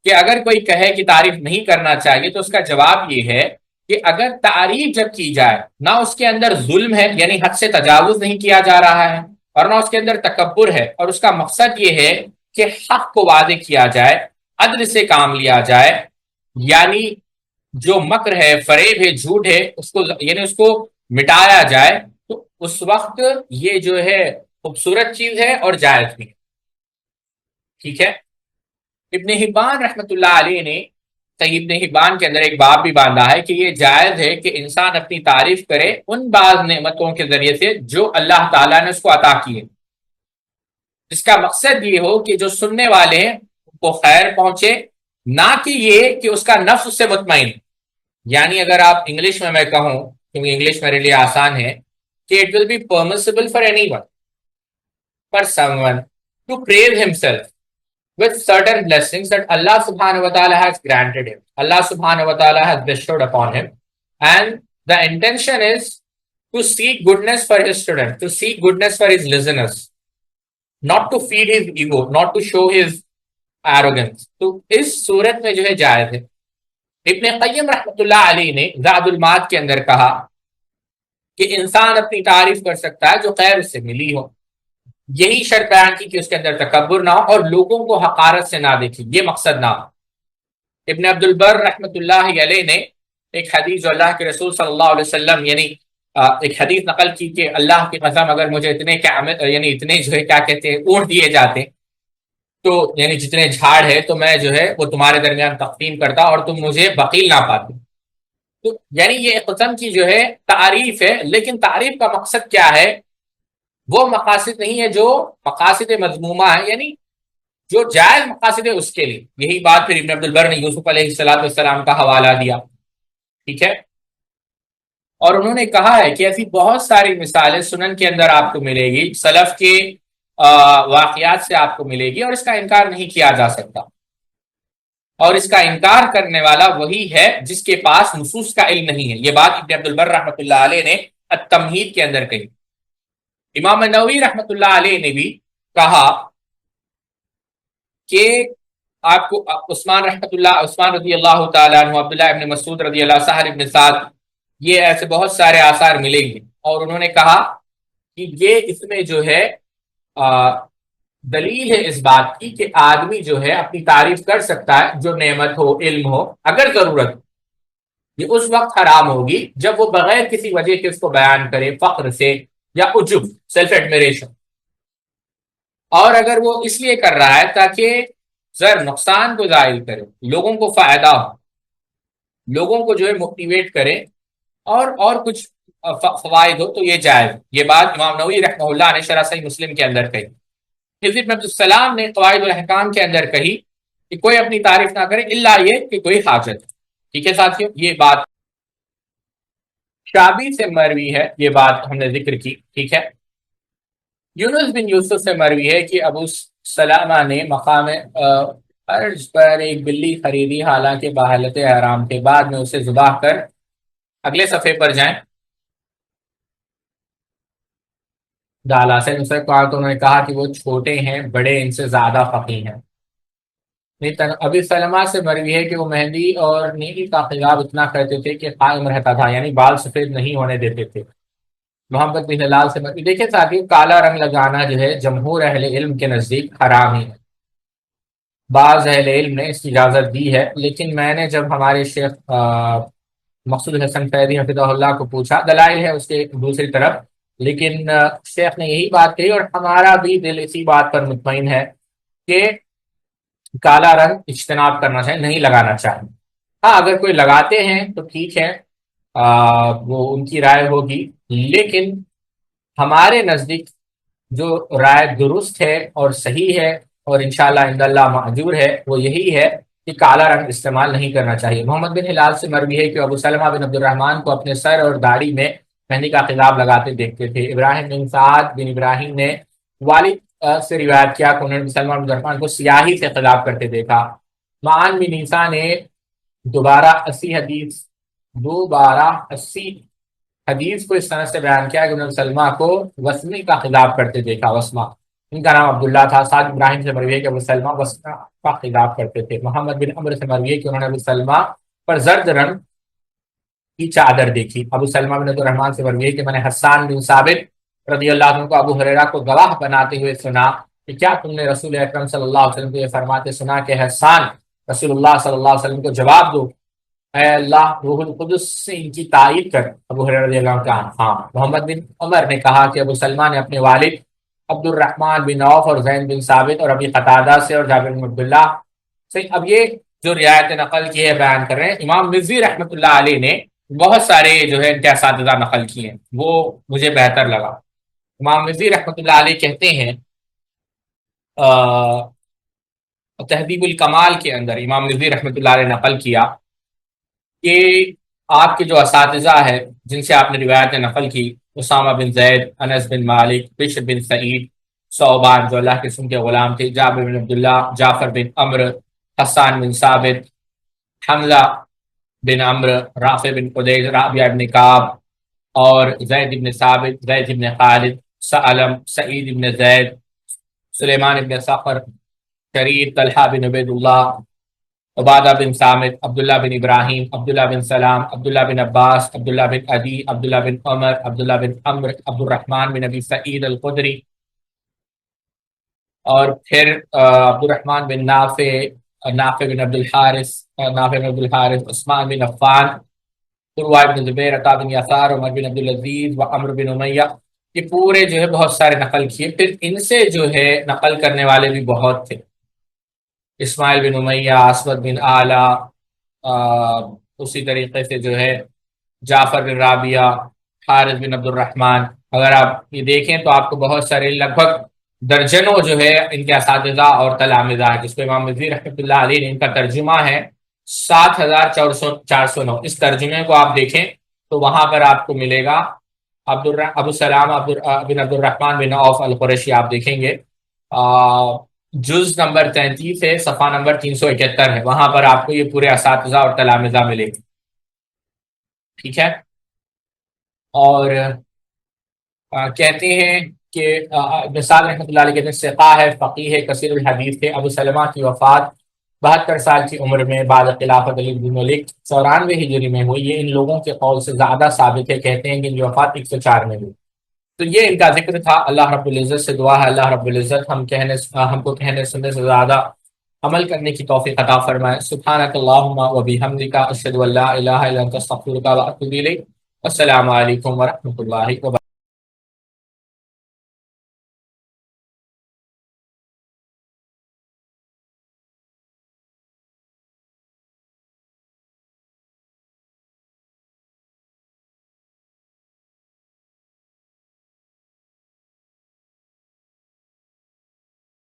کہ اگر کوئی کہے کہ تعریف نہیں کرنا چاہیے تو اس کا جواب یہ ہے کہ اگر تعریف جب کی جائے نہ اس کے اندر ظلم ہے، یعنی حد سے تجاوز نہیں کیا جا رہا ہے، اور نہ اس کے اندر تکبر ہے، اور اس کا مقصد یہ ہے کہ حق کو واضح کیا جائے، عدل سے کام لیا جائے، یعنی جو مکر ہے، فریب ہے، جھوٹ ہے، اس کو یعنی اس کو مٹایا جائے، تو اس وقت یہ جو ہے خوبصورت چیز ہے اور جائز بھی ہے، ٹھیک ہے۔ ابن حبان رحمۃ اللہ علیہ نے صحیح ابن حبان کے اندر ایک باب بھی باندھا ہے کہ یہ جائز ہے کہ انسان اپنی تعریف کرے ان بعض نعمتوں کے ذریعے سے جو اللہ تعالیٰ نے اس کو عطا کی ہے، جس کا مقصد یہ ہو کہ جو سننے والے ہیں ان کو خیر پہنچے، نہ کہ یہ کہ اس کا نفس اس سے مطمئن۔ یعنی اگر آپ انگلش میں کہوں، کیونکہ انگلش میرے لیے آسان ہے، کہ it will be permissible for anyone, for someone to praise himself with certain blessings that Allah subhanahu wa ta'ala has granted him. Allah subhanahu wa ta'ala has bestowed upon him. And the intention is to seek goodness for his students, to seek goodness for his listeners, not to feed his ego, not to show his arrogance. تو اس صورت میں جو ہے جائز ہے۔ ابن قیم رحمۃ اللہ علیہ نے زاد المعاد کے اندر کہا کہ انسان اپنی تعریف کر سکتا ہے جو خیر اس سے ملی ہو، یہی شرط بیان کی کہ اس کے اندر تکبر نہ ہو اور لوگوں کو حقارت سے نہ دیکھے، یہ مقصد نہ ہو۔ ابن عبد البر رحمۃ اللہ علیہ نے ایک حدیث جو اللہ کے رسول صلی اللہ علیہ وسلم یعنی ایک حدیث نقل کی کہ اللہ کی قسم اگر مجھے اتنے یعنی اتنے جو ہے کیا کہتے ہیں اونٹ دیے جاتے تو یعنی جتنے جھاڑ ہے تو میں جو ہے وہ تمہارے درمیان تقسیم کرتا اور تم مجھے بخیل نہ پاتے. تو یعنی یہ ایک قسم کی جو ہے تعریف ہے، لیکن تعریف کا مقصد کیا ہے؟ وہ مقاصد نہیں ہے جو مقاصد مذمومہ ہے، یعنی جو جائز مقاصد ہے اس کے لیے. یہی بات پھر ابن عبد البر نے یوسف علیہ السلام کا حوالہ دیا. ٹھیک ہے، اور انہوں نے کہا ہے کہ ایسی بہت ساری مثالیں سنن کے اندر آپ کو ملے گی، سلف کے واقعات سے آپ کو ملے گی، اور اس کا انکار نہیں کیا جا سکتا. اور اس کا انکار کرنے والا وہی ہے جس کے پاس نصوص کا علم نہیں ہے. یہ بات ابن عبد البر رحمۃ اللہ علیہ نے التمہید کے اندر کہی. امام نووی رحمۃ اللہ علیہ نے بھی کہا کہ آپ کو عثمان رضی اللہ تعالیٰ عنہ، عبداللہ ابن مسعود رضی اللہ، سہل ابن سعد، یہ ایسے بہت سارے آثار ملیں گے. اور انہوں نے کہا کہ یہ اس میں جو ہے دلیل ہے اس بات کی کہ آدمی جو ہے اپنی تعریف کر سکتا ہے جو نعمت ہو، علم ہو، اگر ضرورت ہو. یہ اس وقت حرام ہوگی جب وہ بغیر کسی وجہ کے اس کو بیان کرے، فخر سے یا عجب، سیلف ایڈمیریشن. اور اگر وہ اس لیے کر رہا ہے تاکہ نقصان کو زائل کرے، لوگوں کو فائدہ ہو، لوگوں کو جو ہے موٹیویٹ کرے، اور کچھ فوائد ہو، تو یہ جائز. یہ بات امام نووی رحمہ اللہ نے شرح صحیح مسلم کے اندر کہی. حضرت عبد السلام نے قواعد الاحکام کے اندر کہی کہ کوئی اپنی تعریف نہ کرے الا یہ کہ کوئی حاجت. ٹھیک ہے ساتھیو، یہ بات شابی سے مروی ہے، یہ بات ہم نے ذکر کی. ٹھیک ہے، یونس بن یوسف سے مروی ہے کہ ابو سلامہ نے مقام ارج پر ایک بلی خریدی، حالانکہ بحالت حرام کے بعد میں اسے ذبح کر. اگلے صفحے پر جائیں. ڈالا سے نصرت کو تو انہوں نے کہا کہ وہ چھوٹے ہیں، بڑے ان سے زیادہ فقیہ ہیں. ابی سلمہ سے مروی ہے کہ وہ مہندی اور نیلی کا خضاب اتنا کرتے تھے کہ قائم رہتا تھا، یعنی بال سفید نہیں ہونے دیتے تھے. محمد بن ہلال سے مروی. دیکھیں ساتھی، کالا رنگ لگانا جو ہے جمہور اہل علم کے نزدیک حرام ہی ہے. بعض اہل علم نے اس کی اجازت دی ہے، لیکن میں نے جب ہمارے شیخ مقصود حسن فیضی حفظہ اللہ کو پوچھا، دلائل ہے اس کے دوسری طرف، لیکن شیخ نے یہی بات کہی، اور ہمارا بھی دل اسی بات پر مطمئن ہے کہ کالا رنگ اجتناب کرنا چاہیے، نہیں لگانا چاہیے. ہاں اگر کوئی لگاتے ہیں تو ٹھیک ہے، وہ ان کی رائے ہوگی، لیکن ہمارے نزدیک جو رائے درست ہے اور صحیح ہے اور انشاءاللہ عند اللہ ماجور ہے، وہ یہی ہے کہ کالا رنگ استعمال نہیں کرنا چاہیے. محمد بن ہلال سے مروی ہے کہ ابو سلمہ بن عبد الرحمن کو اپنے سر اور داڑھی میں مہندی کا خضاب لگاتے دیکھتے تھے. ابراہیم بن سعد بن ابراہیم نے والد سے روایت کیا کہ انہوں نے سلمہ بن عبد الرحمن کو سیاہی سے خضاب کرتے دیکھا. معان بن عیسیٰ نے دوبارہ 80 حدیث کو اس طرح سے بیان کیا کہ انہوں نے سلمہ کو وسمی کا خضاب کرتے دیکھا. وسمہ، ان کا نام عبداللہ تھا. سعد ابراہیم سے مروی ہے کہ ابو سلمہ وسمہ کا خضاب کرتے تھے. محمد بن عمر سے مروی ہے کہ انہوں نے ابو سلمہ پر زرد رنگ کی چادر دیکھی. ابو سلمہ بن عبد الرحمن سے مروی ہے کہ میں نے حسان بن ثابت رضی اللہ عنہ کو ابو ہریرہ کو گواہ بناتے ہوئے سنا کہ کیا تم نے رسول اکرم صلی اللہ علیہ وسلم کو یہ فرماتے سنا کہ حسان رسول اللہ صلی اللہ علیہ وسلم کو جواب دو، اے اللہ روح القدس سے ان کی تائید کر. ابو ہریرہ رضی اللہ عنہ کا ہاں. محمد بن عمر نے کہا کہ ابو سلمہ نے اپنے والد عبد الرحمن بن عوف اور زین بن ثابت اور ابی قتادہ سے اور جابر بن عبداللہ سے. اب یہ جو روایت نقل کی ہے بیان کر رہے ہیں. امام مزی رحمۃ اللہ علیہ نے بہت سارے جو ہے ان کے اساتذہ نقل کیے ہیں، وہ مجھے بہتر لگا. امام مزی رحمۃ اللہ علیہ کہتے ہیں تہذیب الکمال کے اندر امام مزی رحمۃ اللہ علیہ نقل کیا کہ آپ کے جو اساتذہ ہے جن سے آپ نے روایت نقل کی، اسامہ بن زید، انس بن مالک، بشر بن سعید، صوبان جو اللہ کے قسم کے غلام تھے، جابر بن عبداللہ، جعفر بن عمر، حسان بن ثابت، حمزہ بن عمر، رافع بن قدیس، رابعہ بن کعب، اور زید بن ثابت، زید بن خالد، سعلم، سعید بن زید، سلیمان بن صخر، شریر، طلحہ بن عبید اللہ، عبادہ بن سامت، عبداللہ بن ابراہیم، عبداللہ بن سلام، عبداللہ بن عباس، عبداللہ بن عدی، عبداللہ بن عمر، عبداللہ بن عمر، عبد الرحمن بن ابی سعید الخدری، اور پھر عبد الرحمن بن نافع، نافع بن عبد الحارث، عثمان بن عفان، عروہ بن زبیر، عطا بن یسار، عمر بن عبد العزیز و عمرو بن امیہ. یہ پورے جو ہے بہت سارے نقل کیے. پھر ان سے جو ہے نقل کرنے والے بھی بہت تھے. اسماعیل بن امیہ، اسود بن آلہ، اسی طریقے سے جو ہے جعفر بن رابعہ، حارث بن عبد الرحمن. اگر آپ یہ دیکھیں تو آپ کو بہت سارے لگ بھگ درجنوں جو ہے ان کے اساتذہ اور تلامذہ ہیں، جس کو امام مزی رحمۃ اللہ علیہ نے ان کا ترجمہ ہے 7409. اس ترجمے کو آپ دیکھیں تو وہاں پر آپ کو ملے گا ابو سلام بن عبد الرحمن بن عوف القریشی. آپ دیکھیں گے جز نمبر 33 ہے، صفحہ نمبر 371 ہے، وہاں پر آپ کو یہ پورے اساتذہ اور تلامذہ ملے گے. ٹھیک ہے. اور کہتے ہیں کہ مثال رحمۃ اللہ علیہ کہتے ہیں ثقہ ہے، فقیہ ہے، کثیر الحدیث ہے. ابو سلمہ کی وفات 72 سال کی عمر میں بعد خلافت علی بن ملک 94 ہجری میں ہوئی. یہ ان لوگوں کے قول سے زیادہ ثابت ہے. کہتے ہیں کہ ان کی وفات 104 میں ہوئی. تو یہ ان کا ذکر تھا. اللہ رب العزت سے دعا ہے اللہ رب العزت ہم کو کہنے سننے سے زیادہ عمل کرنے کی توفیق عطا فرمائے. سبحانک اللہم و بحمدک، اشہد ان لا الہ الا انت، استغفرک و اتوب الیک. السلام علیکم ورحمۃ اللہ وبرکاتہ.